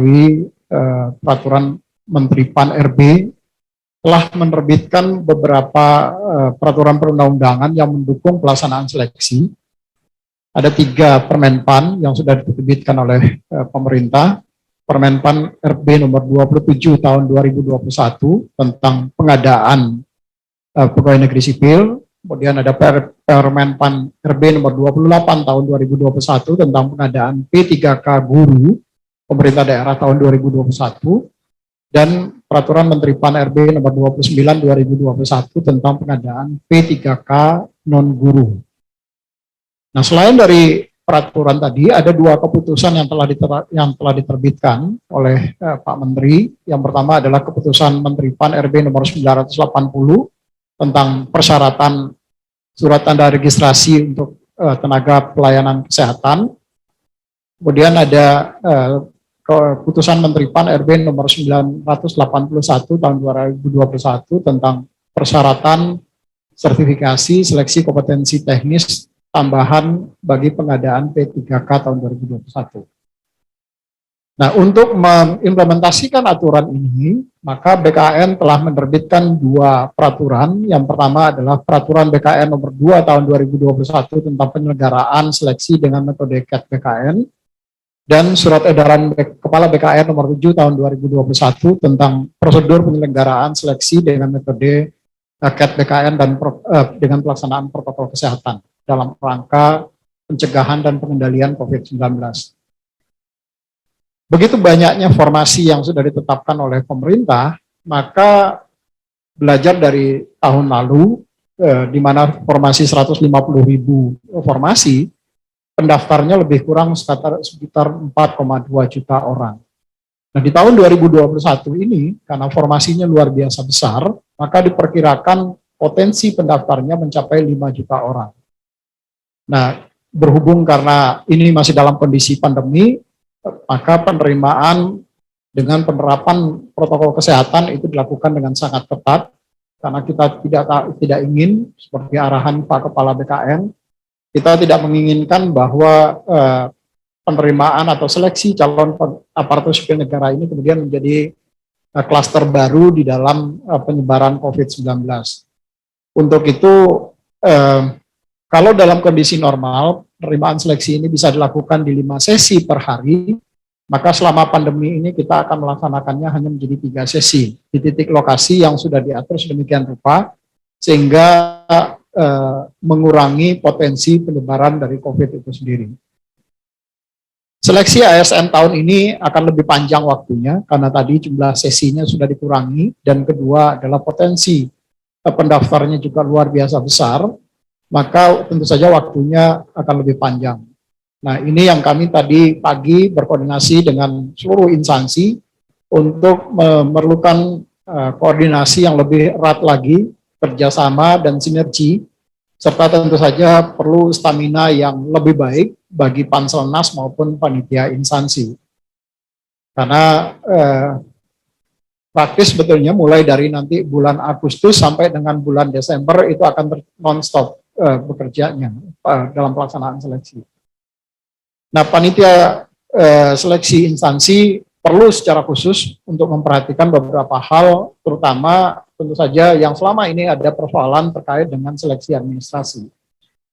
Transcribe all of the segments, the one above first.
melalui peraturan Menteri Pan-RB telah menerbitkan beberapa peraturan perundang-undangan yang mendukung pelaksanaan seleksi. Ada 3 Permenpan yang sudah diterbitkan oleh pemerintah. Permenpan RB nomor 27 tahun 2021 tentang pengadaan pegawai negeri sipil. Kemudian ada Permenpan RB nomor 28 tahun 2021 tentang pengadaan P3K guru pemerintah daerah tahun 2021 dan peraturan Menteri Pan RB nomor 29 2021 tentang pengadaan P3K non guru. Nah, selain dari peraturan tadi, ada 2 keputusan yang telah diterbitkan oleh Pak Menteri. Yang pertama adalah keputusan Menteri Pan RB nomor 980 tentang persyaratan surat tanda registrasi untuk tenaga pelayanan kesehatan. Kemudian ada keputusan Menteri Pan RB nomor 981 tahun 2021 tentang persyaratan sertifikasi seleksi kompetensi teknis tambahan bagi pengadaan P3K tahun 2021. Nah, untuk mengimplementasikan aturan ini, maka BKN telah menerbitkan 2 peraturan. Yang pertama adalah peraturan BKN nomor 2 tahun 2021 tentang penyelenggaraan seleksi dengan metode CAT BKN dan surat edaran Kepala BKN nomor 7 tahun 2021 tentang prosedur penyelenggaraan seleksi dengan metode CAT BKN dan dengan pelaksanaan protokol kesehatan dalam rangka pencegahan dan pengendalian COVID-19. Begitu banyaknya formasi yang sudah ditetapkan oleh pemerintah, maka belajar dari tahun lalu, di mana formasi 150.000 formasi, pendaftarnya lebih kurang sekitar 4,2 juta orang. Nah, di tahun 2021 ini, karena formasinya luar biasa besar, maka diperkirakan potensi pendaftarnya mencapai 5 juta orang. Nah, berhubung karena ini masih dalam kondisi pandemi, maka penerimaan dengan penerapan protokol kesehatan itu dilakukan dengan sangat ketat, karena kita tidak ingin, seperti arahan Pak Kepala BKN, kita tidak menginginkan bahwa penerimaan atau seleksi calon aparatur sipil negara ini kemudian menjadi klaster baru di dalam penyebaran COVID-19. Untuk itu, kalau dalam kondisi normal, penerimaan seleksi ini bisa dilakukan di 5 sesi per hari, maka selama pandemi ini kita akan melaksanakannya hanya menjadi 3 sesi di titik lokasi yang sudah diatur sedemikian rupa, sehingga mengurangi potensi penyebaran dari COVID itu sendiri. Seleksi ASN tahun ini akan lebih panjang waktunya, karena tadi jumlah sesinya sudah dikurangi, dan kedua adalah potensi pendaftarnya juga luar biasa besar, maka tentu saja waktunya akan lebih panjang. Nah, ini yang kami tadi pagi berkoordinasi dengan seluruh instansi untuk memerlukan koordinasi yang lebih erat lagi, kerjasama dan sinergi, serta tentu saja perlu stamina yang lebih baik bagi Panselnas maupun panitia instansi. Karena praktis sebetulnya mulai dari nanti bulan Agustus sampai dengan bulan Desember itu akan non-stop bekerjanya dalam pelaksanaan seleksi. Nah, panitia seleksi instansi perlu secara khusus untuk memperhatikan beberapa hal, terutama tentu saja yang selama ini ada persoalan terkait dengan seleksi administrasi.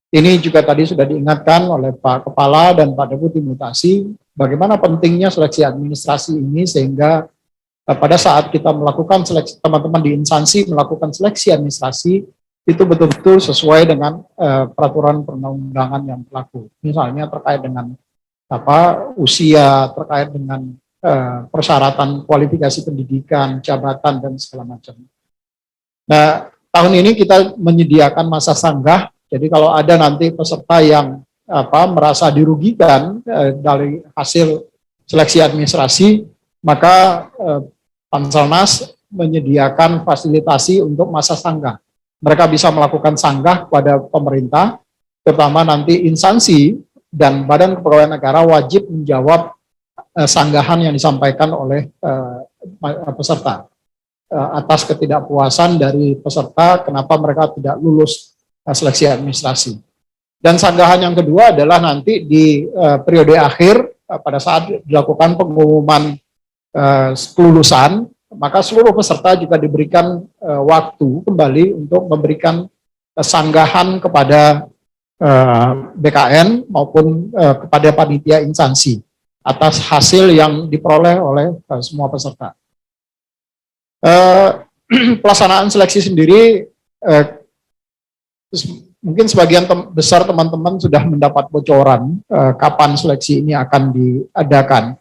Ini juga tadi sudah diingatkan oleh Pak Kepala dan Pak Deputi Mutasi, bagaimana pentingnya seleksi administrasi ini, sehingga pada saat kita melakukan seleksi, teman-teman di instansi melakukan seleksi administrasi, itu betul-betul sesuai dengan peraturan perundang-undangan yang berlaku. Misalnya terkait dengan usia, terkait dengan persyaratan kualifikasi pendidikan, jabatan, dan segala macam. Nah, tahun ini kita menyediakan masa sanggah, jadi kalau ada nanti peserta yang merasa dirugikan dari hasil seleksi administrasi, maka Panselnas menyediakan fasilitasi untuk masa sanggah. Mereka bisa melakukan sanggah kepada pemerintah, terutama nanti instansi dan Badan Kepegawaian Negara wajib menjawab sanggahan yang disampaikan oleh peserta atas ketidakpuasan dari peserta kenapa mereka tidak lulus seleksi administrasi. Dan sanggahan yang kedua adalah nanti di periode akhir pada saat dilakukan pengumuman kelulusan, maka seluruh peserta juga diberikan waktu kembali untuk memberikan sanggahan kepada BKN maupun kepada panitia instansi atas hasil yang diperoleh oleh semua peserta. Pelaksanaan seleksi sendiri, mungkin sebagian besar teman-teman sudah mendapat bocoran kapan seleksi ini akan diadakan.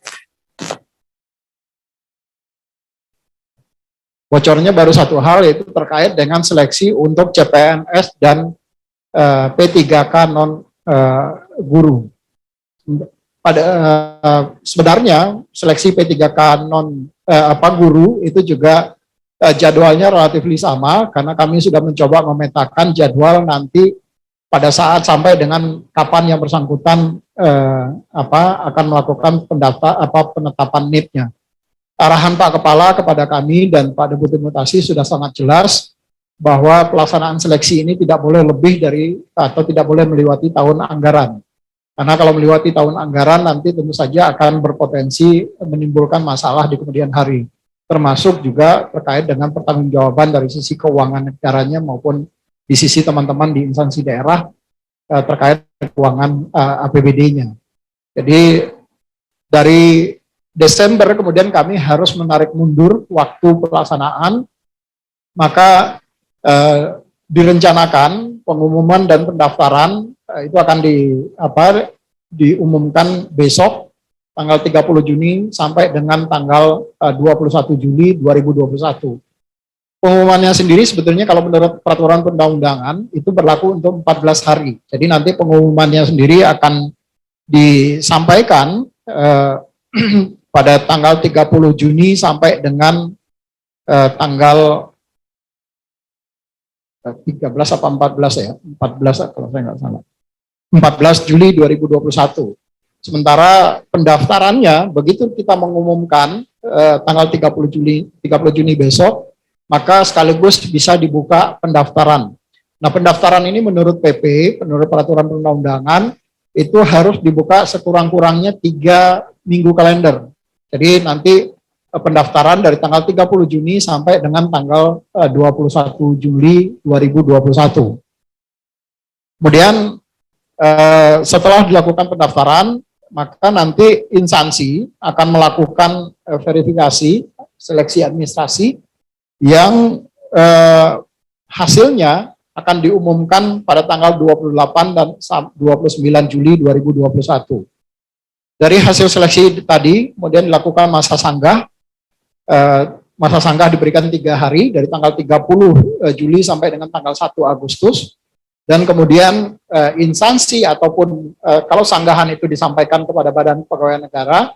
Bocornya baru satu hal, yaitu terkait dengan seleksi untuk CPNS dan P3K non guru. Sebenarnya seleksi P3K non guru itu juga jadwalnya relatif sama, karena kami sudah mencoba memetakan jadwal nanti pada saat sampai dengan kapan yang bersangkutan akan melakukan penetapan NIP-nya. Arahan Pak Kepala kepada kami dan Pak Deputi Mutasi sudah sangat jelas bahwa pelaksanaan seleksi ini tidak boleh lebih dari atau tidak boleh melewati tahun anggaran. Karena kalau melewati tahun anggaran nanti tentu saja akan berpotensi menimbulkan masalah di kemudian hari. Termasuk juga terkait dengan pertanggungjawaban dari sisi keuangan negaranya maupun di sisi teman-teman di instansi daerah terkait keuangan APBD-nya. Jadi dari Desember kemudian kami harus menarik mundur waktu pelaksanaan, maka direncanakan pengumuman dan pendaftaran itu akan diumumkan besok tanggal 30 Juni sampai dengan tanggal 21 Juli 2021. Pengumumannya sendiri sebetulnya kalau menurut peraturan perundang-undangan itu berlaku untuk 14 hari. Jadi nanti pengumumannya sendiri akan disampaikan pada tanggal 30 Juni sampai dengan tanggal 13 apa 14 ya? 14 kalau saya nggak salah. 14 Juli 2021. Sementara pendaftarannya begitu kita mengumumkan tanggal 30 Juni besok, maka sekaligus bisa dibuka pendaftaran. Nah, pendaftaran ini menurut PP, menurut peraturan perundang-undangan itu harus dibuka sekurang-kurangnya 3 minggu kalender. Jadi nanti pendaftaran dari tanggal 30 Juni sampai dengan tanggal 21 Juli 2021. Kemudian setelah dilakukan pendaftaran, maka nanti instansi akan melakukan verifikasi seleksi administrasi yang hasilnya akan diumumkan pada tanggal 28 dan 29 Juli 2021. Dari hasil seleksi tadi, kemudian dilakukan masa sanggah. Masa sanggah diberikan 3 hari, dari tanggal 30 Juli sampai dengan tanggal 1 Agustus. Dan kemudian instansi ataupun kalau sanggahan itu disampaikan kepada Badan Pegawai Negara,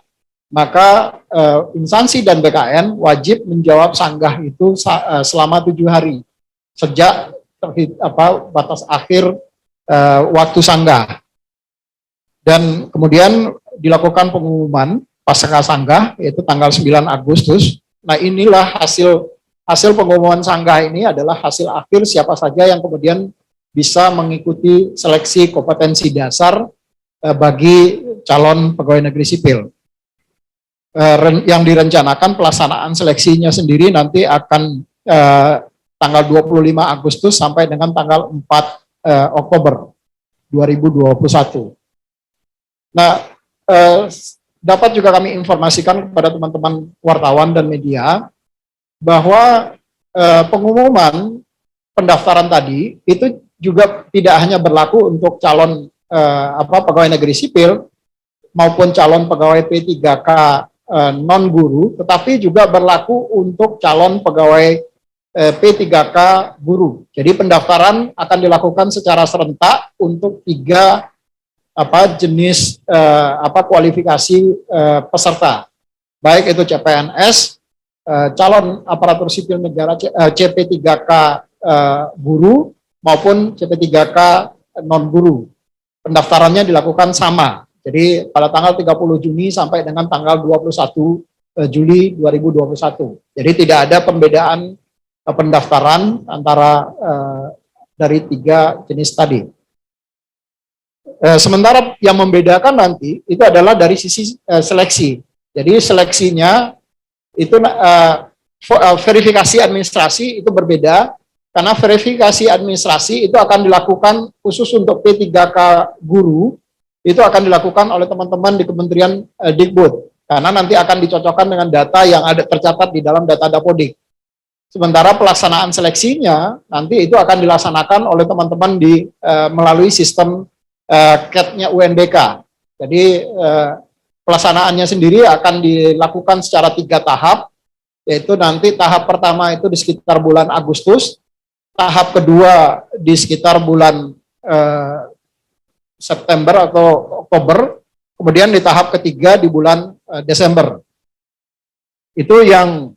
maka instansi dan BKN wajib menjawab sanggah itu selama 7 hari. Sejak batas akhir waktu sanggah. Dan kemudian dilakukan pengumuman pasca sanggah yaitu tanggal 9 Agustus. Nah, inilah hasil pengumuman sanggah ini adalah hasil akhir siapa saja yang kemudian bisa mengikuti seleksi kompetensi dasar bagi calon pegawai negeri sipil. Yang direncanakan pelaksanaan seleksinya sendiri nanti akan tanggal 25 Agustus sampai dengan tanggal 4 Oktober 2021. Nah, dapat juga kami informasikan kepada teman-teman wartawan dan media bahwa pengumuman pendaftaran tadi itu juga tidak hanya berlaku untuk calon pegawai negeri sipil maupun calon pegawai P3K non guru, tetapi juga berlaku untuk calon pegawai P3K guru. Jadi pendaftaran akan dilakukan secara serentak untuk 3 jenis kualifikasi peserta, baik itu CPNS, calon aparatur sipil negara CP3K guru maupun CP3K non guru. Pendaftarannya dilakukan sama. Jadi pada tanggal 30 Juni sampai dengan tanggal 21 Juli 2021. Jadi tidak ada pembedaan pendaftaran antara dari 3 jenis tadi. Sementara yang membedakan nanti itu adalah dari sisi seleksi. Jadi seleksinya Itu verifikasi administrasi itu berbeda, karena verifikasi administrasi itu akan dilakukan khusus untuk P3K guru, itu akan dilakukan oleh teman-teman di Kementerian Dikbud, karena nanti akan dicocokkan dengan data yang ada tercatat di dalam data Dapodik. Sementara pelaksanaan seleksinya nanti itu akan dilaksanakan oleh teman-teman di melalui sistem CAT-nya UNBK. Jadi pelaksanaannya sendiri akan dilakukan secara 3 tahap, yaitu nanti tahap pertama itu di sekitar bulan Agustus, tahap kedua di sekitar bulan September atau Oktober, kemudian di tahap ketiga di bulan Desember. Itu yang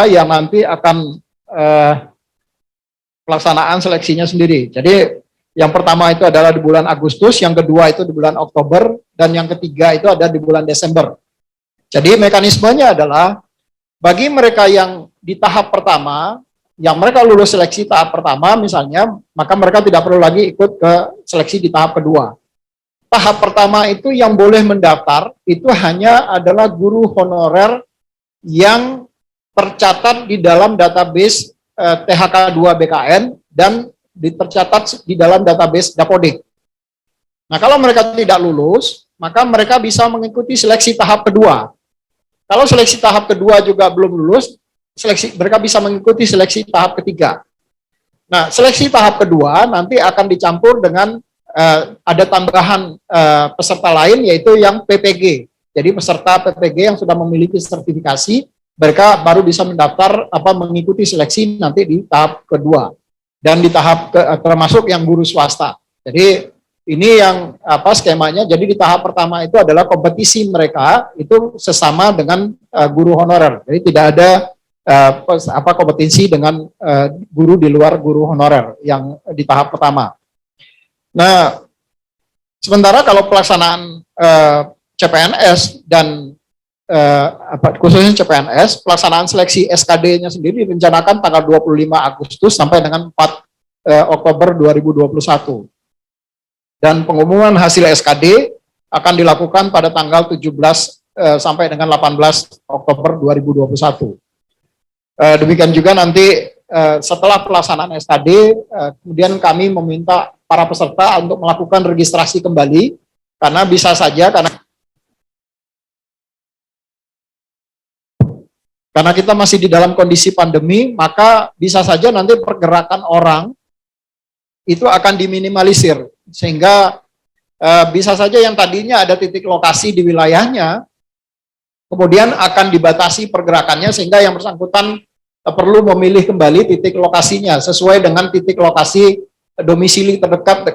yang nanti akan pelaksanaan seleksinya sendiri. Jadi yang pertama itu adalah di bulan Agustus, yang kedua itu di bulan Oktober, dan yang ketiga itu ada di bulan Desember. Jadi mekanismenya adalah bagi mereka yang di tahap pertama, yang mereka lulus seleksi tahap pertama misalnya, maka mereka tidak perlu lagi ikut ke seleksi di tahap kedua. Tahap pertama itu yang boleh mendaftar itu hanya adalah guru honorer yang tercatat di dalam database THK2 BKN dan tercatat di dalam database Dapodik. Nah, kalau mereka tidak lulus, maka mereka bisa mengikuti seleksi tahap kedua. Kalau seleksi tahap kedua juga belum lulus, mereka bisa mengikuti seleksi tahap ketiga. Nah, seleksi tahap kedua nanti akan dicampur dengan ada tambahan peserta lain, yaitu yang PPG. Jadi peserta PPG yang sudah memiliki sertifikasi, mereka baru bisa mendaftar mengikuti seleksi nanti di tahap kedua dan di tahap termasuk yang guru swasta. Jadi ini yang skemanya. Jadi di tahap pertama itu adalah kompetisi mereka itu sesama dengan guru honorer. Jadi tidak ada kompetisi dengan guru di luar guru honorer yang di tahap pertama. Nah, sementara kalau pelaksanaan CPNS dan khususnya CPNS, pelaksanaan seleksi SKD-nya sendiri direncanakan tanggal 25 Agustus sampai dengan 4 Oktober 2021. Dan pengumuman hasil SKD akan dilakukan pada tanggal 17 sampai dengan 18 Oktober 2021. Demikian juga nanti setelah pelaksanaan SKD, kemudian kami meminta para peserta untuk melakukan registrasi kembali, karena bisa saja karena kita masih di dalam kondisi pandemi, maka bisa saja nanti pergerakan orang itu akan diminimalisir, sehingga bisa saja yang tadinya ada titik lokasi di wilayahnya, kemudian akan dibatasi pergerakannya, sehingga yang bersangkutan perlu memilih kembali titik lokasinya sesuai dengan titik lokasi domisili terdekat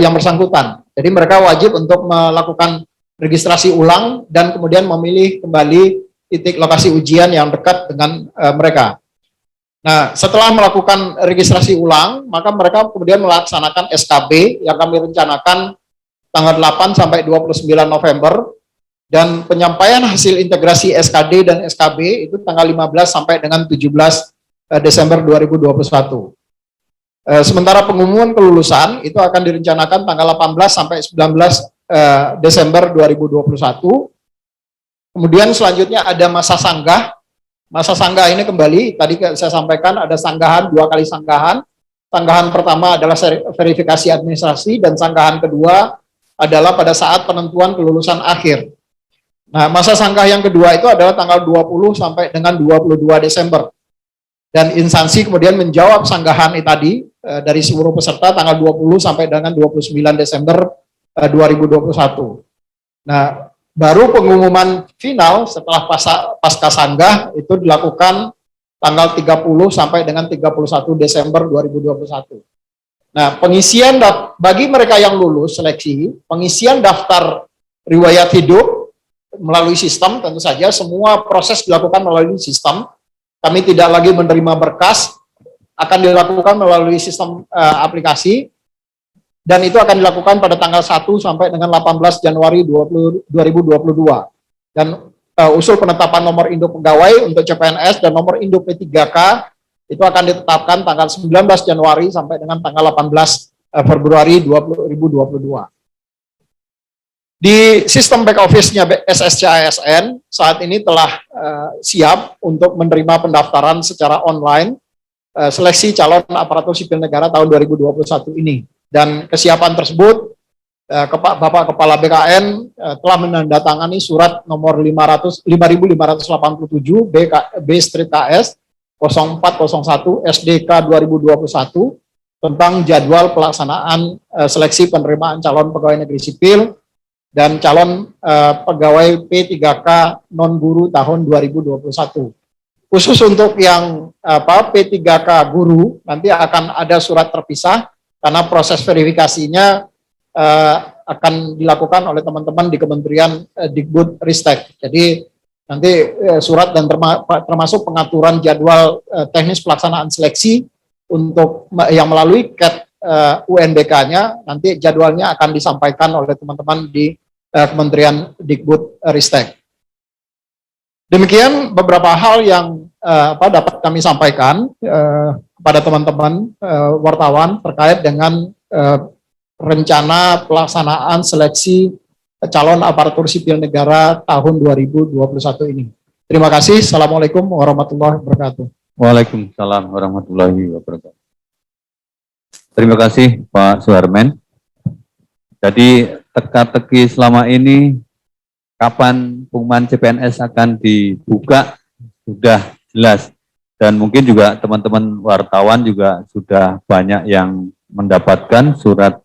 yang bersangkutan. Jadi mereka wajib untuk melakukan registrasi ulang dan kemudian memilih kembali titik lokasi ujian yang dekat dengan mereka. Nah, setelah melakukan registrasi ulang, maka mereka kemudian melaksanakan SKB yang kami rencanakan tanggal 8 sampai 29 November, dan penyampaian hasil integrasi SKD dan SKB itu tanggal 15 sampai dengan 17 Desember 2021. Sementara pengumuman kelulusan itu akan direncanakan tanggal 18 sampai 19 Desember 2021. Kemudian selanjutnya ada masa sanggah. Masa sanggah ini kembali, tadi saya sampaikan ada sanggahan, 2 kali sanggahan. Sanggahan pertama adalah verifikasi administrasi, dan sanggahan kedua adalah pada saat penentuan kelulusan akhir. Nah, masa sanggah yang kedua itu adalah tanggal 20 sampai dengan 22 Desember. Dan instansi kemudian menjawab sanggahan tadi dari seluruh peserta tanggal 20 sampai dengan 29 Desember 2021. Nah, baru pengumuman final setelah pasca sanggah itu dilakukan tanggal 30 sampai dengan 31 Desember 2021. Nah, pengisian bagi mereka yang lulus seleksi, pengisian daftar riwayat hidup melalui sistem, tentu saja semua proses dilakukan melalui sistem. Kami tidak lagi menerima berkas, akan dilakukan melalui sistem aplikasi. Dan itu akan dilakukan pada tanggal 1 sampai dengan 18 Januari 2022. Dan usul penetapan nomor induk pegawai untuk CPNS dan nomor induk P3K itu akan ditetapkan tanggal 19 Januari sampai dengan tanggal 18 Februari 2022. Di sistem back office-nya SSCASN saat ini telah siap untuk menerima pendaftaran secara online seleksi calon aparatur sipil negara tahun 2021 ini. Dan kesiapan tersebut Bapak Kepala BKN telah menandatangani surat nomor 5587 B/KS 0401 SDK 2021 tentang jadwal pelaksanaan seleksi penerimaan calon pegawai negeri sipil dan calon pegawai P3K non guru tahun 2021. Khusus untuk yang P3K guru nanti akan ada surat terpisah karena proses verifikasinya akan dilakukan oleh teman-teman di Kementerian Dikbud Ristek. Jadi nanti surat dan termasuk pengaturan jadwal teknis pelaksanaan seleksi untuk yang melalui CAT UNBK-nya, nanti jadwalnya akan disampaikan oleh teman-teman di Kementerian Dikbud Ristek. Demikian beberapa hal yang dapat kami sampaikan kepada teman-teman wartawan terkait dengan rencana pelaksanaan seleksi calon aparatur sipil negara tahun 2021 ini. Terima kasih. Assalamualaikum warahmatullahi wabarakatuh. Waalaikumsalam warahmatullahi wabarakatuh. Terima kasih Pak Suharmen. Jadi teka-teki selama ini kapan pengumuman CPNS akan dibuka sudah jelas, dan mungkin juga teman-teman wartawan juga sudah banyak yang mendapatkan surat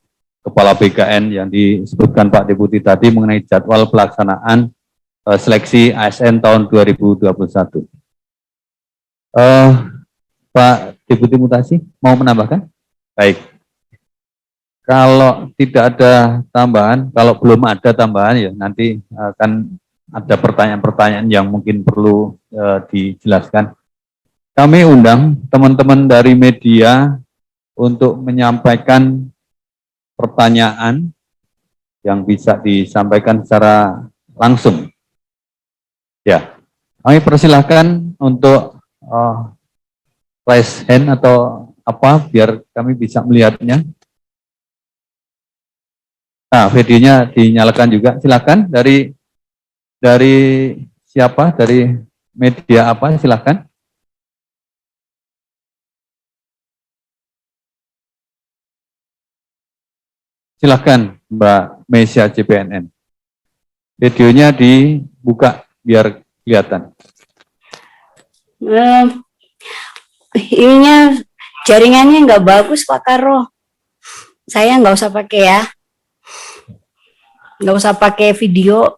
Kepala BKN yang disebutkan Pak Deputi tadi mengenai jadwal pelaksanaan seleksi ASN tahun 2021. Pak Deputi Mutasi mau menambahkan? Baik. Kalau tidak ada tambahan, kalau belum ada tambahan ya nanti akan ada pertanyaan-pertanyaan yang mungkin perlu dijelaskan. Kami undang teman-teman dari media untuk menyampaikan pertanyaan yang bisa disampaikan secara langsung. Ya, kami persilahkan untuk raise hand atau apa biar kami bisa melihatnya. Nah, videonya dinyalakan juga. Silakan dari siapa? Dari media apa? Silakan. Silakan Mbak Mesia CPNN. Videonya dibuka biar kelihatan. Ininya jaringannya nggak bagus Pak Karo. Saya nggak usah pakai ya. Nggak usah pakai video.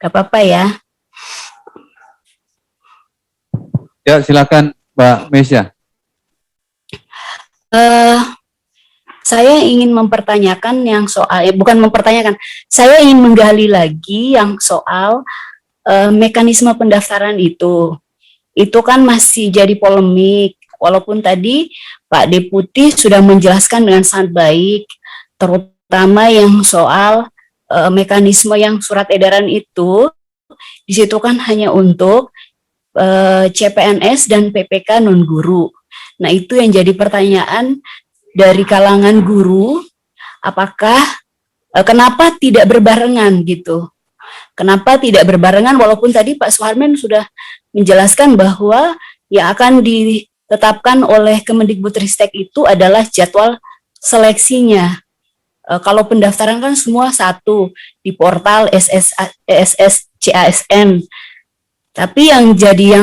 Nggak apa-apa ya. Ya silakan Mbak Mesia. Saya ingin mempertanyakan yang soal, bukan mempertanyakan, saya ingin menggali lagi yang soal mekanisme pendaftaran itu. Itu kan masih jadi polemik, walaupun tadi Pak Deputi sudah menjelaskan dengan sangat baik, terutama yang soal mekanisme yang surat edaran itu, di situ kan hanya untuk CPNS dan PPK non-guru. Nah itu yang jadi pertanyaan dari kalangan guru, apakah kenapa tidak berbarengan gitu? Kenapa tidak berbarengan walaupun tadi Pak Suharmen sudah menjelaskan bahwa yang akan ditetapkan oleh Kemendikbudristek itu adalah jadwal seleksinya. Kalau pendaftaran kan semua satu di portal SSCASN. Tapi yang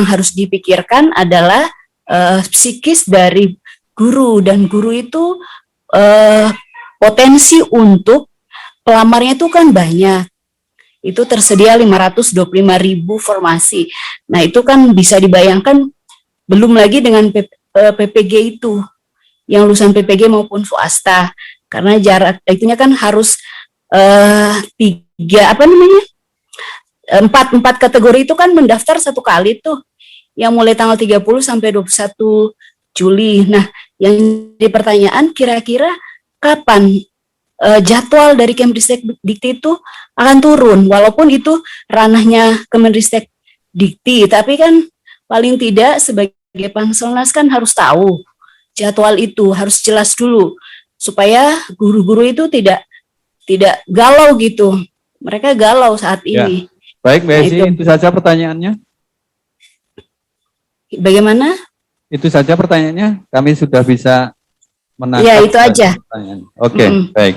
harus dipikirkan adalah psikis dari guru, dan guru itu potensi untuk pelamarnya itu kan banyak. Itu tersedia 525.000 formasi. Nah itu kan bisa dibayangkan, belum lagi dengan PPG itu, yang lulusan PPG maupun swasta, karena jarak itunya kan harus empat kategori itu kan mendaftar satu kali tuh, yang mulai tanggal 30 sampai 21 Juli. Nah yang di pertanyaan kira-kira kapan jadwal dari Kemristek Dikti itu akan turun, walaupun itu ranahnya Kemendristek Dikti, tapi kan paling tidak sebagai Panselnas kan harus tahu jadwal itu, harus jelas dulu supaya guru-guru itu tidak galau gitu. Mereka galau saat Ya. ini. Baik, Mbak Nah, Esi, itu. itu saja pertanyaannya. Bagaimana? Itu saja pertanyaannya. Kami sudah bisa menangkap. Ya, itu aja. Pertanyaan. Oke, Mm-mm. baik.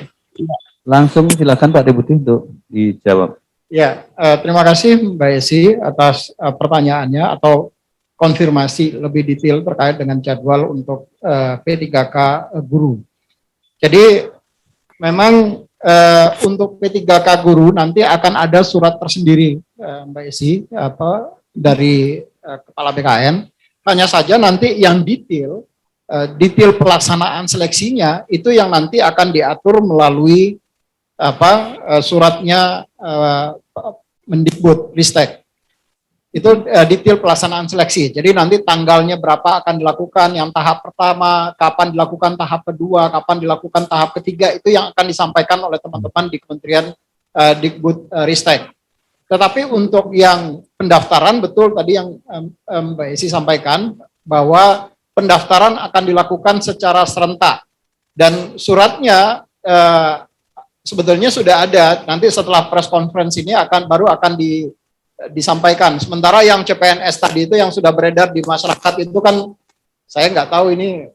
Langsung silakan Pak Deputi untuk dijawab. Ya, terima kasih Mbak Esi atas pertanyaannya atau konfirmasi lebih detail terkait dengan jadwal untuk P3K guru. Jadi memang untuk P3K guru nanti akan ada surat tersendiri Mbak Esi dari Kepala BKN. Hanya saja nanti yang detail pelaksanaan seleksinya itu yang nanti akan diatur melalui suratnya Mendikbud Ristek. Itu detail pelaksanaan seleksi. Jadi nanti tanggalnya berapa akan dilakukan, yang tahap pertama, kapan dilakukan tahap kedua, kapan dilakukan tahap ketiga, itu yang akan disampaikan oleh teman-teman di Kementerian Dikbud Ristek. Tetapi untuk yang pendaftaran, betul tadi yang Mbak Esi sampaikan, bahwa pendaftaran akan dilakukan secara serentak. Dan suratnya sebetulnya sudah ada, nanti setelah press conference ini baru akan disampaikan. Sementara yang CPNS tadi itu yang sudah beredar di masyarakat itu kan saya nggak tahu ini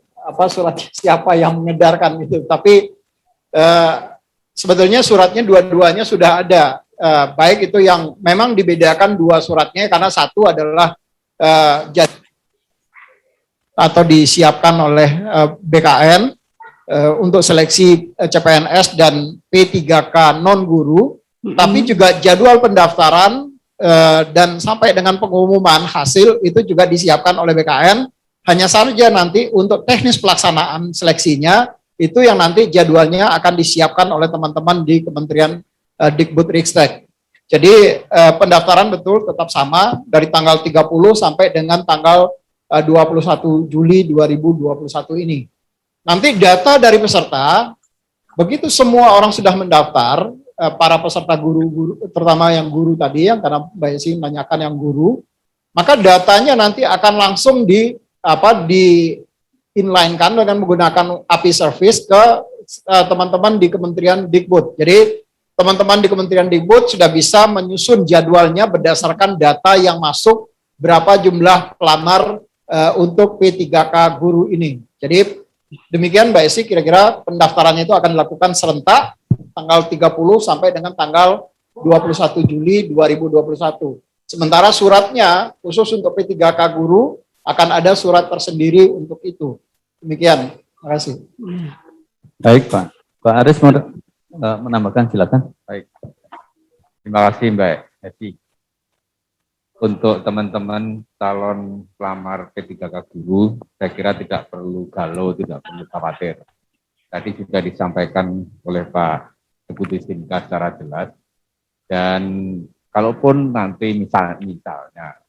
surat siapa yang mengedarkan itu. Tapi sebetulnya suratnya dua-duanya sudah ada. Baik itu yang memang dibedakan dua suratnya karena satu adalah atau disiapkan oleh BKN untuk seleksi CPNS dan P3K non-guru, tapi juga jadwal pendaftaran dan sampai dengan pengumuman hasil itu juga disiapkan oleh BKN. Hanya saja nanti untuk teknis pelaksanaan seleksinya itu yang nanti jadwalnya akan disiapkan oleh teman-teman di Kementerian Dikbud Ristek. Jadi pendaftaran betul tetap sama dari tanggal 30 sampai dengan tanggal 21 Juli 2021 ini. Nanti data dari peserta, begitu semua orang sudah mendaftar, para peserta guru-guru, terutama yang guru tadi, yang karena Mbak Esi menanyakan yang guru, maka datanya nanti akan langsung di inline-kan dengan menggunakan API service ke teman-teman di Kementerian Dikbud. Jadi teman-teman di Kementerian Dikbud sudah bisa menyusun jadwalnya berdasarkan data yang masuk, berapa jumlah pelamar untuk P3K guru ini. Jadi demikian Mbak Esi, kira-kira pendaftarannya itu akan dilakukan serentak tanggal 30 sampai dengan tanggal 21 Juli 2021. Sementara suratnya khusus untuk P3K guru akan ada surat tersendiri untuk itu. Demikian. Terima kasih. Baik Pak. Pak Aris mau menambahkan, silakan. Baik. Terima kasih Mbak Esi. Untuk teman-teman calon pelamar P3K guru, saya kira tidak perlu galau, tidak perlu khawatir. Tadi sudah disampaikan oleh Pak Deputi Stinka secara jelas. Dan kalaupun nanti misalnya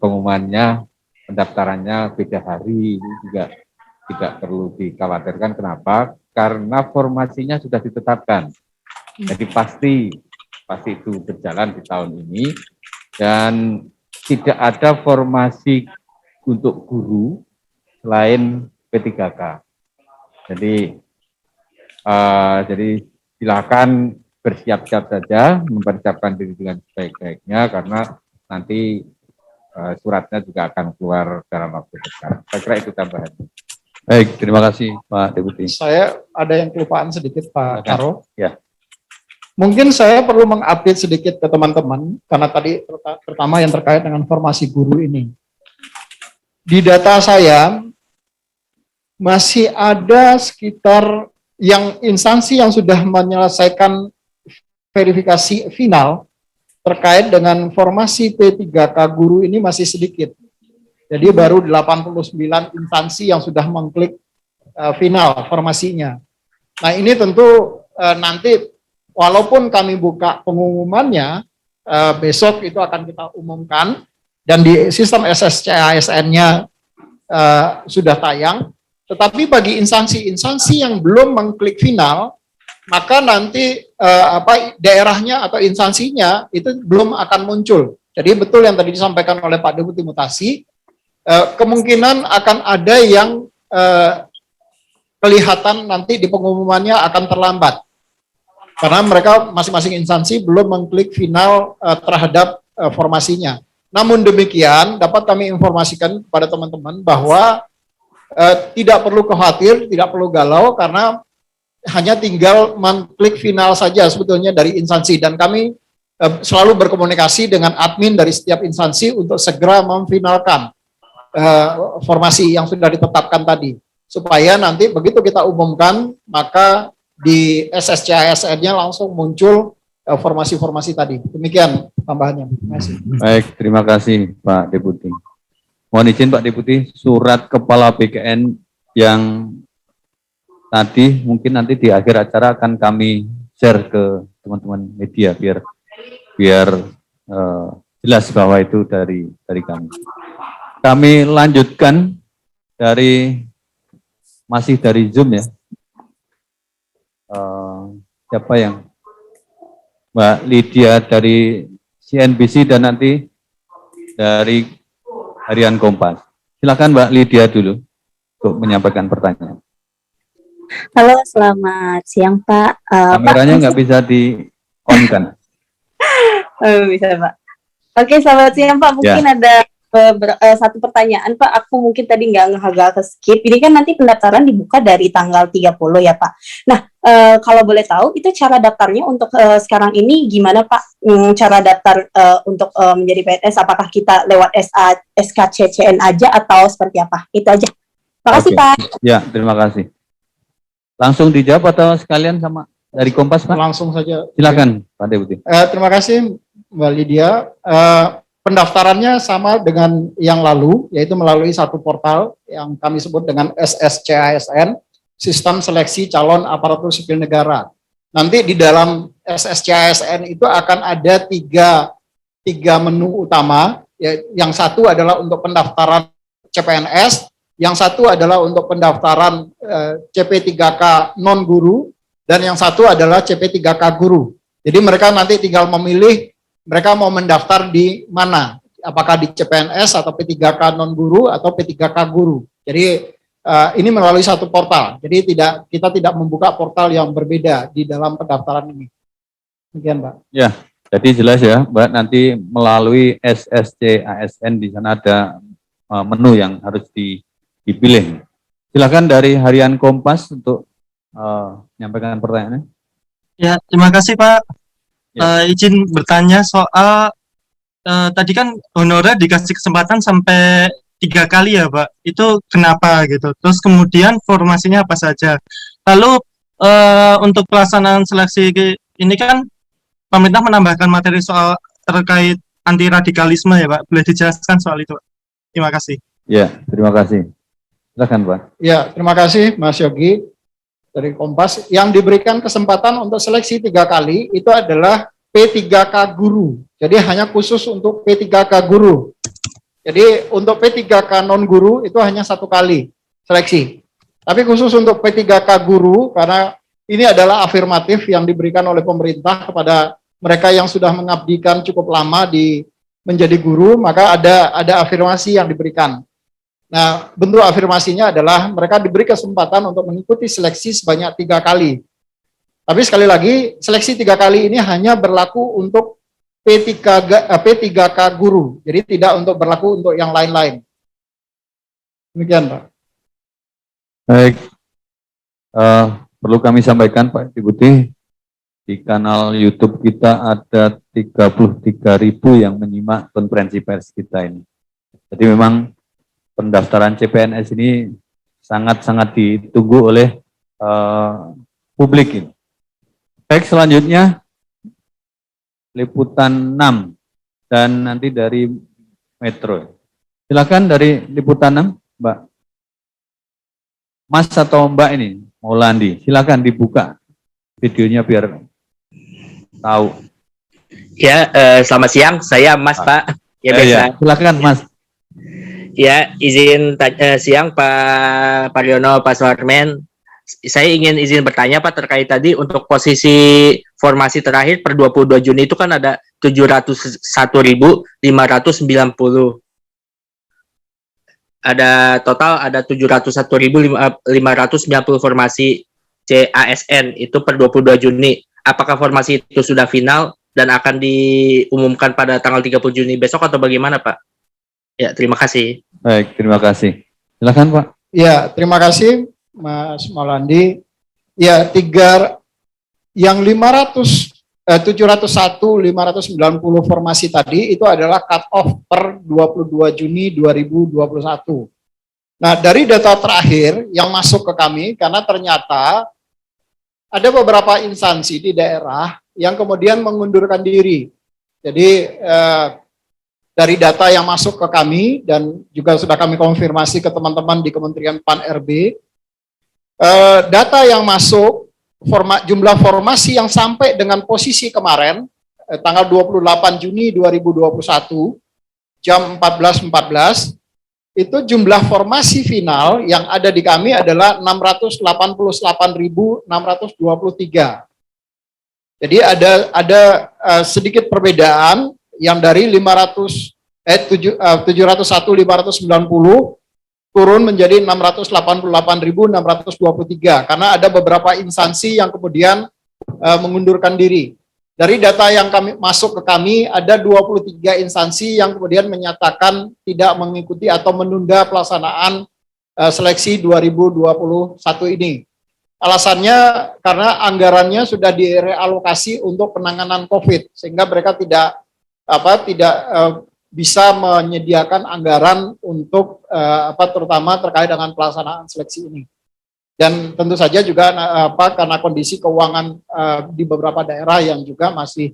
pengumumannya, pendaftarannya beda hari, ini juga tidak perlu dikhawatirkan. Kenapa? Karena formasinya sudah ditetapkan. Jadi pasti itu berjalan di tahun ini. Dan tidak ada formasi untuk guru selain P3K. Jadi silakan bersiap-siap saja, mempersiapkan diri dengan sebaik-baiknya karena nanti suratnya juga akan keluar dalam waktu dekat. Saya kira itu tambahan. Baik, terima kasih Pak Deputi. Saya ada yang kelupaan sedikit Pak Karo. Ya. Mungkin saya perlu mengupdate sedikit ke teman-teman, karena tadi pertama yang terkait dengan formasi guru ini. Di data saya, masih ada sekitar yang instansi yang sudah menyelesaikan verifikasi final terkait dengan formasi P3K guru ini masih sedikit. Jadi baru 89 instansi yang sudah mengklik final formasinya. Nah ini tentu nanti walaupun kami buka pengumumannya, besok itu akan kita umumkan, dan di sistem SSCASN-nya sudah tayang, tetapi bagi instansi-instansi yang belum mengklik final, maka nanti daerahnya atau instansinya itu belum akan muncul. Jadi betul yang tadi disampaikan oleh Pak Deputi Mutasi, kemungkinan akan ada yang kelihatan nanti di pengumumannya akan terlambat. karena mereka masing-masing instansi belum mengklik final terhadap formasinya. Namun demikian dapat kami informasikan kepada teman-teman bahwa tidak perlu khawatir, tidak perlu galau karena hanya tinggal mengklik final saja sebetulnya dari instansi, dan kami selalu berkomunikasi dengan admin dari setiap instansi untuk segera memfinalkan formasi yang sudah ditetapkan tadi, supaya nanti begitu kita umumkan maka di SSCASN-nya langsung muncul formasi-formasi tadi. Demikian tambahannya. Terima kasih. Baik, terima kasih Pak Deputi. Mohon izin Pak Deputi, surat Kepala BKN yang tadi mungkin nanti di akhir acara akan kami share ke teman-teman media biar jelas bahwa itu dari kami. Kami lanjutkan masih dari Zoom ya. Siapa yang Mbak Lydia dari CNBC dan nanti dari Harian Kompas. Silakan Mbak Lydia dulu untuk menyampaikan pertanyaan. Halo, selamat siang Pak. Kameranya nggak bisa di-on kan? Bisa Pak. Oke, selamat siang Pak. Mungkin ada satu pertanyaan Pak. Aku mungkin tadi nggak agak ke skip. Ini kan nanti pendaftaran dibuka dari tanggal 30 ya Pak. Nah, kalau boleh tahu itu cara daftarnya untuk sekarang ini gimana Pak? Cara daftar untuk menjadi PNS, apakah kita lewat SKCCN aja atau seperti apa? Itu aja. Terima kasih Pak. Ya, terima kasih. Langsung dijawab atau sekalian sama dari Kompas Pak? Langsung saja. Silakan Pak Deputi. Terima kasih Mbak Lydia. Pendaftarannya sama dengan yang lalu, yaitu melalui satu portal yang kami sebut dengan SSCASN, Sistem Seleksi Calon Aparatur Sipil Negara. Nanti di dalam SSCASN itu akan ada tiga menu utama. Yang satu adalah untuk pendaftaran CPNS, yang satu adalah untuk pendaftaran CP3K non-guru, dan yang satu adalah CP3K guru. Jadi mereka nanti tinggal memilih mereka mau mendaftar di mana, apakah di CPNS atau P3K non-guru atau P3K guru. Jadi ini melalui satu portal, jadi kita tidak membuka portal yang berbeda di dalam pendaftaran ini. Demikian Mbak. Ya, jadi jelas ya Mbak, nanti melalui SSCASN di sana ada menu yang harus dipilih. Silakan dari Harian Kompas untuk menyampaikan pertanyaannya. Ya, terima kasih Pak. Izin bertanya soal tadi kan honorer dikasih kesempatan sampai 3 kali ya Pak. Itu kenapa gitu? Terus kemudian formasinya apa saja? Lalu untuk pelaksanaan seleksi ini kan pemerintah menambahkan materi soal terkait anti radikalisme ya Pak. Boleh dijelaskan soal itu? Terima kasih. Ya, terima kasih. Silakan Pak. Ya, terima kasih Mas Yogi dari Kompas. Yang diberikan kesempatan untuk seleksi 3 kali itu adalah P3K guru. Jadi hanya khusus untuk P3K guru. Jadi untuk P3K non guru itu hanya 1 kali seleksi. Tapi khusus untuk P3K guru, karena ini adalah afirmatif yang diberikan oleh pemerintah kepada mereka yang sudah mengabdikan cukup lama menjadi guru, maka ada afirmasi yang diberikan. Nah, bentuk afirmasinya adalah mereka diberi kesempatan untuk mengikuti seleksi sebanyak 3 kali. Tapi sekali lagi, seleksi 3 kali ini hanya berlaku untuk P3K guru, jadi tidak untuk berlaku untuk yang lain-lain. Demikian Pak. Baik, perlu kami sampaikan Pak Deputi, di kanal YouTube kita ada 33.000 yang menyimak konferensi pers kita ini. Jadi memang pendaftaran CPNS ini sangat-sangat ditunggu oleh publik ini. Baik, selanjutnya liputan 6 dan nanti dari Metro. Silakan dari liputan 6, Mbak. Mas atau Mbak ini, Maulandi, silakan dibuka videonya biar tahu. Ya, selamat siang. Saya Mas Pak. Ya biasa. Ya, silakan Mas. Ya, izin siang Pak Pariono, Pak Suharmen. Saya ingin izin bertanya Pak terkait tadi untuk posisi formasi terakhir per 22 Juni itu kan ada 701.590. Ada total ada 701.590 formasi CASN itu per 22 Juni. apakah formasi itu sudah final dan akan diumumkan pada tanggal 30 Juni besok atau bagaimana, Pak? Ya, terima kasih. Baik, terima kasih. Silakan Pak. Ya, terima kasih Mas Maulandi. Ya, yang 701, 590 formasi tadi itu adalah cut off per 22 Juni 2021. Nah, dari data terakhir yang masuk ke kami, karena ternyata ada beberapa instansi di daerah yang kemudian mengundurkan diri. Jadi, dari data yang masuk ke kami dan juga sudah kami konfirmasi ke teman-teman di Kementerian PAN-RB, data yang masuk, jumlah formasi yang sampai dengan posisi kemarin, tanggal 28 Juni 2021, jam 14.14, itu jumlah formasi final yang ada di kami adalah 688.623. Jadi ada sedikit perbedaan yang dari 701.590 turun menjadi 688.623 karena ada beberapa instansi yang kemudian mengundurkan diri. Dari data yang kami masuk ke kami ada 23 instansi yang kemudian menyatakan tidak mengikuti atau menunda pelaksanaan seleksi 2021 ini. Alasannya karena anggarannya sudah direalokasi untuk penanganan COVID sehingga mereka tidak bisa menyediakan anggaran untuk terutama terkait dengan pelaksanaan seleksi ini. Dan tentu saja juga karena kondisi keuangan di beberapa daerah yang juga masih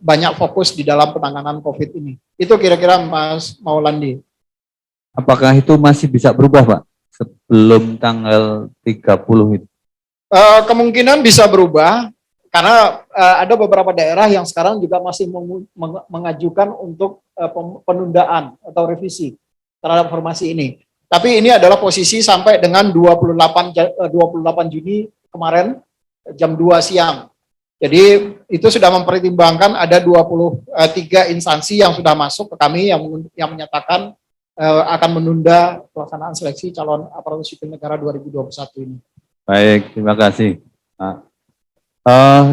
banyak fokus di dalam penanganan COVID ini. Itu kira-kira Mas Maulandi. Apakah itu masih bisa berubah Pak sebelum tanggal 30 itu? Kemungkinan bisa berubah. Karena ada beberapa daerah yang sekarang juga masih mengajukan untuk penundaan atau revisi terhadap formasi ini. Tapi ini adalah posisi sampai dengan 28 Juni kemarin jam 2 siang. Jadi itu sudah mempertimbangkan ada 23 instansi yang sudah masuk ke kami yang menyatakan akan menunda pelaksanaan seleksi calon aparatur sipil negara 2021 ini. Baik, terima kasih. Nah,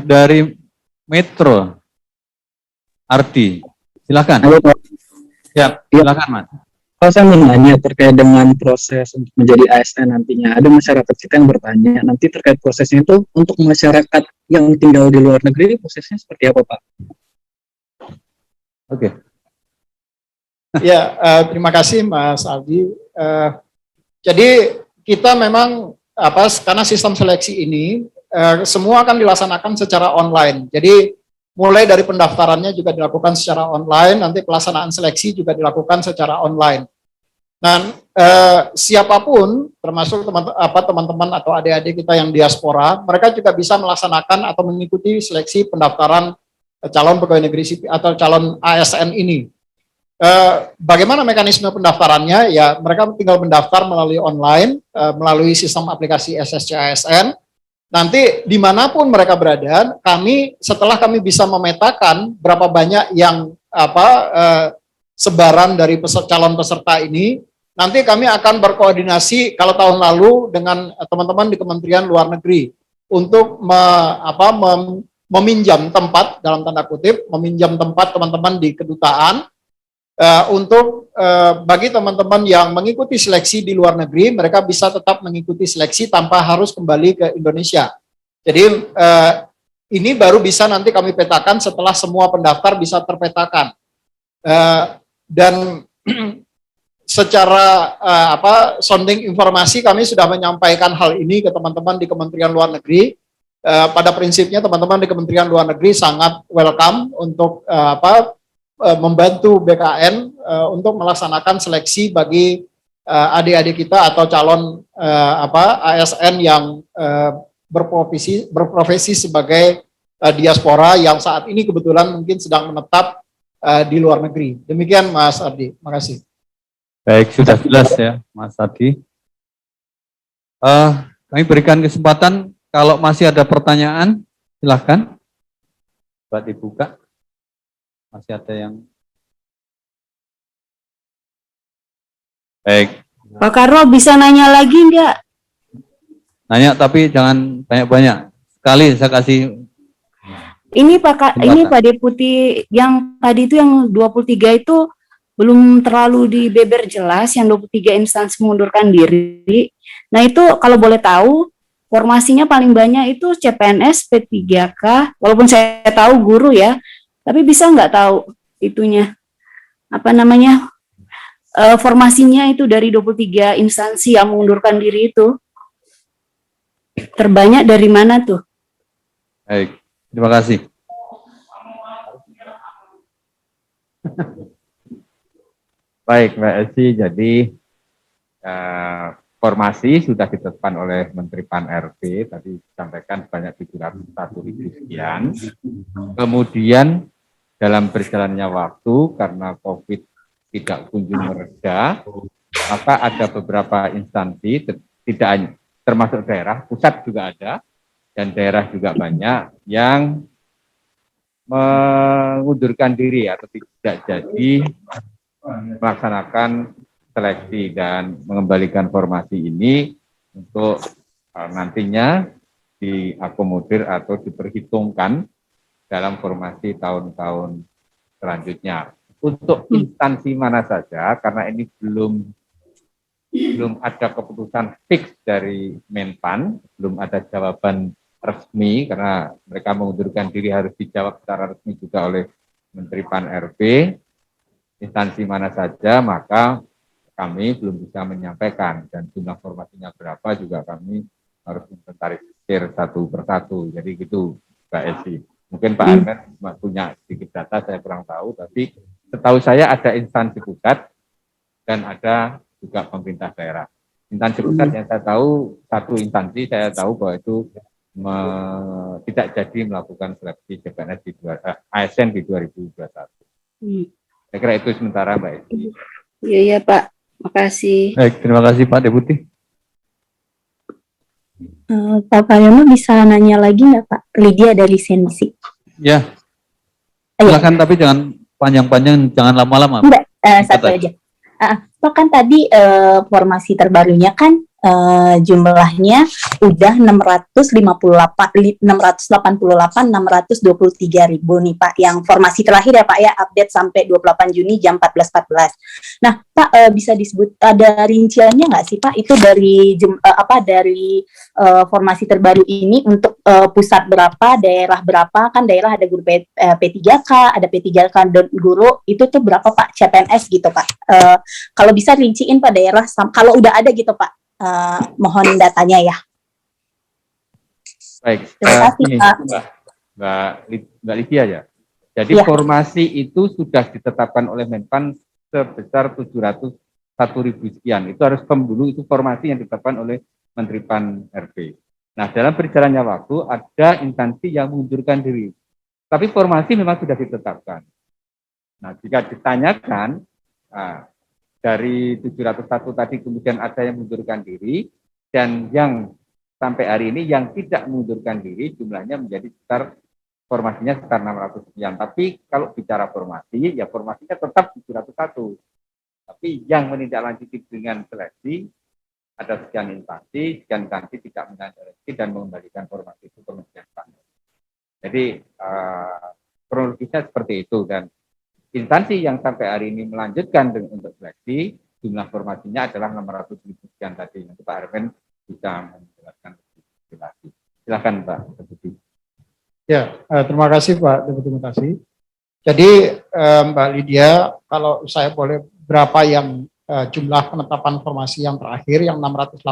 dari Metro, Ardi, silakan. Halo Pak. Ya, silakan Mas. Kalau saya mau nanya terkait dengan proses untuk menjadi ASN nantinya, ada masyarakat kita yang bertanya, nanti terkait prosesnya itu untuk masyarakat yang tinggal di luar negeri, prosesnya seperti apa Pak? Oke. Ya, terima kasih Mas Aldi. Jadi kita memang karena sistem seleksi ini semua akan dilaksanakan secara online. Jadi mulai dari pendaftarannya juga dilakukan secara online, nanti pelaksanaan seleksi juga dilakukan secara online. Dan siapapun, termasuk teman-teman atau adik-adik kita yang diaspora, mereka juga bisa melaksanakan atau mengikuti seleksi pendaftaran calon pegawai negeri sipil atau calon ASN ini. Bagaimana mekanisme pendaftarannya? Ya, mereka tinggal mendaftar melalui online, melalui sistem aplikasi SSC ASN. Nanti dimanapun mereka berada, setelah kami bisa memetakan berapa banyak yang sebaran dari calon peserta ini, nanti kami akan berkoordinasi kalau tahun lalu dengan teman-teman di Kementerian Luar Negeri untuk meminjam tempat dalam tanda kutip, meminjam tempat teman-teman di kedutaan untuk bagi teman-teman yang mengikuti seleksi di luar negeri, mereka bisa tetap mengikuti seleksi tanpa harus kembali ke Indonesia. Jadi ini baru bisa nanti kami petakan setelah semua pendaftar bisa terpetakan. Dan secara sounding informasi kami sudah menyampaikan hal ini ke teman-teman di Kementerian Luar Negeri. Pada prinsipnya teman-teman di Kementerian Luar Negeri sangat welcome untuk membantu BKN untuk melaksanakan seleksi bagi adik-adik kita atau calon ASN yang berprofesi sebagai diaspora yang saat ini kebetulan mungkin sedang menetap di luar negeri. Demikian Mas Ardi, makasih. Baik, sudah jelas ya Mas Ardi. Kami berikan kesempatan kalau masih ada pertanyaan, silahkan. Coba dibuka. Masih ada yang baik. Pak Karno bisa nanya lagi enggak? Nanya tapi jangan banyak-banyak. Sekali saya kasih Ini Pak, Silakan. ini Pak Deputi yang tadi itu yang 23 itu belum terlalu dibeber jelas, yang 23 instansi mengundurkan diri. Nah itu kalau boleh tahu, formasinya paling banyak itu CPNS, P3K, walaupun saya tahu guru ya, tapi bisa nggak tahu itunya, apa namanya, formasinya itu dari 23 instansi yang mengundurkan diri itu, terbanyak dari mana tuh? Baik, terima kasih. Baik, Mbak Esi, jadi formasi sudah ditetapkan oleh Menteri Pan-RB, tadi disampaikan banyak 701.000 sekian. Kemudian dalam berjalannya waktu, karena COVID tidak kunjung mereda, maka ada beberapa instansi, tidak hanya termasuk daerah, pusat juga ada, dan daerah juga banyak yang mengundurkan diri atau tidak jadi melaksanakan seleksi dan mengembalikan formasi ini untuk nantinya diakomodir atau diperhitungkan dalam formasi tahun-tahun selanjutnya. Untuk instansi mana saja, karena ini belum ada keputusan fix dari Menpan, belum ada jawaban resmi, karena mereka mengundurkan diri harus dijawab secara resmi juga oleh Menteri Pan-RB, instansi mana saja, maka kami belum bisa menyampaikan, dan jumlah formasinya berapa juga kami harus inventarisir satu persatu. Jadi gitu, Mbak Esi. Mungkin Pak Armen punya sedikit data, saya kurang tahu, tapi setahu saya ada instansi pusat dan ada juga pemerintah daerah. Instansi pusat yang saya tahu, satu instansi saya tahu bahwa itu tidak jadi melakukan seleksi CPNS di ASN di 2021. Saya kira itu sementara, Mbak Esi. Iya Pak, makasih. Baik, terima kasih Pak Deputi. Pak Pariono bisa nanya lagi nggak Pak? Lydia dari Sensi. Ya, silakan, tapi jangan panjang-panjang, jangan lama-lama. Enggak, satu aja. Pak kan tadi formasi terbarunya kan jumlahnya udah 688 623.000 nih Pak, yang formasi terakhir ya Pak ya, update sampai 28 Juni jam 14.14. Nah Pak, bisa disebut ada rinciannya nggak sih Pak, itu dari dari formasi terbaru ini untuk pusat berapa, daerah berapa, kan daerah ada guru P3K, ada P3K dan guru, itu tuh berapa Pak CPNS gitu Pak, kalau bisa rinciin Pak daerah, kalau udah ada gitu Pak. Mohon datanya ya. Baik, Terima kasih, ini, Pak. Mbak Lydia ya. Jadi Ya. formasi itu sudah ditetapkan oleh Menpan sebesar 701.000 sekian. Itu harus dulu, itu formasi yang ditetapkan oleh Menteri Pan-RB. Nah, dalam berjalannya waktu ada instansi yang mengundurkan diri. Tapi formasi memang sudah ditetapkan. Nah, jika ditanyakan, dari 701 tadi kemudian ada yang mengundurkan diri, dan yang sampai hari ini yang tidak mengundurkan diri jumlahnya menjadi sekitar formasinya sekitar 600 sekian. Tapi kalau bicara formasi, ya formasinya tetap 701. Tapi yang menindaklanjuti dengan seleksi ada sekian instansi tidak menindaklanjuti dan mengembalikan formasi itu kemudian. Jadi kronologisnya seperti itu, dan instansi yang sampai hari ini melanjutkan untuk seleksi, jumlah formasinya adalah 600.000 sekian tadi. Nanti Pak Armen bisa menjelaskan lebih lagi. Silakan Pak Deputi. Ya, terima kasih Pak Deputi Mutasi. Jadi Mbak Lydia, kalau saya boleh, berapa yang jumlah penetapan formasi yang terakhir yang 688.000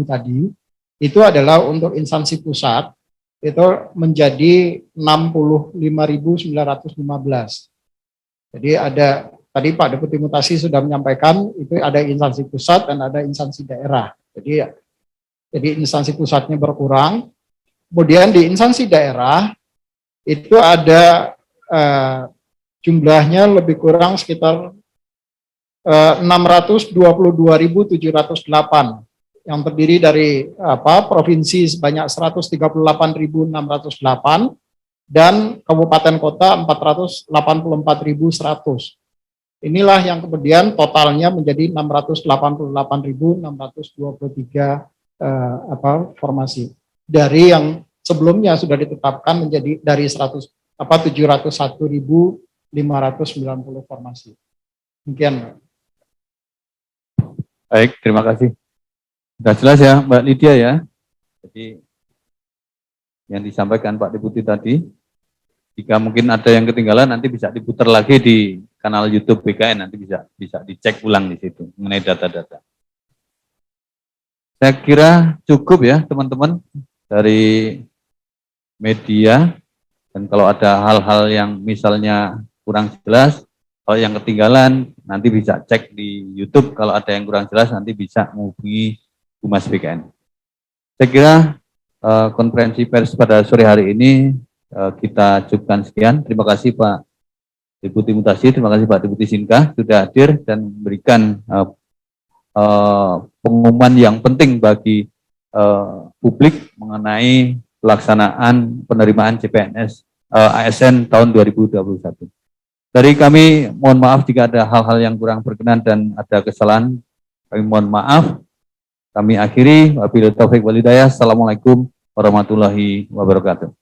tadi, itu adalah untuk instansi pusat, itu menjadi 65.915. Jadi ada, tadi Pak Deputi Mutasi sudah menyampaikan, itu ada instansi pusat dan ada instansi daerah. Jadi instansi pusatnya berkurang, kemudian di instansi daerah itu ada jumlahnya lebih kurang sekitar 622.708, yang terdiri dari provinsi sebanyak 138.608 dan kabupaten kota 484.100. Inilah yang kemudian totalnya menjadi 688.623 formasi. Dari yang sebelumnya sudah ditetapkan menjadi dari 701.590 formasi. Demikian, Pak. Baik, terima kasih. Sudah jelas ya, Mbak Lydia ya. Jadi yang disampaikan Pak Deputi tadi, jika mungkin ada yang ketinggalan nanti bisa diputar lagi di kanal YouTube BKN, nanti bisa dicek ulang di situ mengenai data-data. Saya kira cukup ya teman-teman dari media, dan kalau ada hal-hal yang misalnya kurang jelas, kalau yang ketinggalan nanti bisa cek di YouTube, kalau ada yang kurang jelas nanti bisa menghubungi Humas BKN. Saya kira konferensi pers pada sore hari ini kita cukupkan sekian. Terima kasih Pak Deputi Mutasi, terima kasih Pak Deputi Sinka sudah hadir dan memberikan pengumuman yang penting bagi publik mengenai pelaksanaan penerimaan CPNS ASN tahun 2021. Dari kami mohon maaf jika ada hal-hal yang kurang berkenan dan ada kesalahan, kami mohon maaf. Kami akhiri, wabillahi taufiq wal hidayah. Assalamualaikum warahmatullahi wabarakatuh.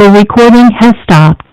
The recording has stopped.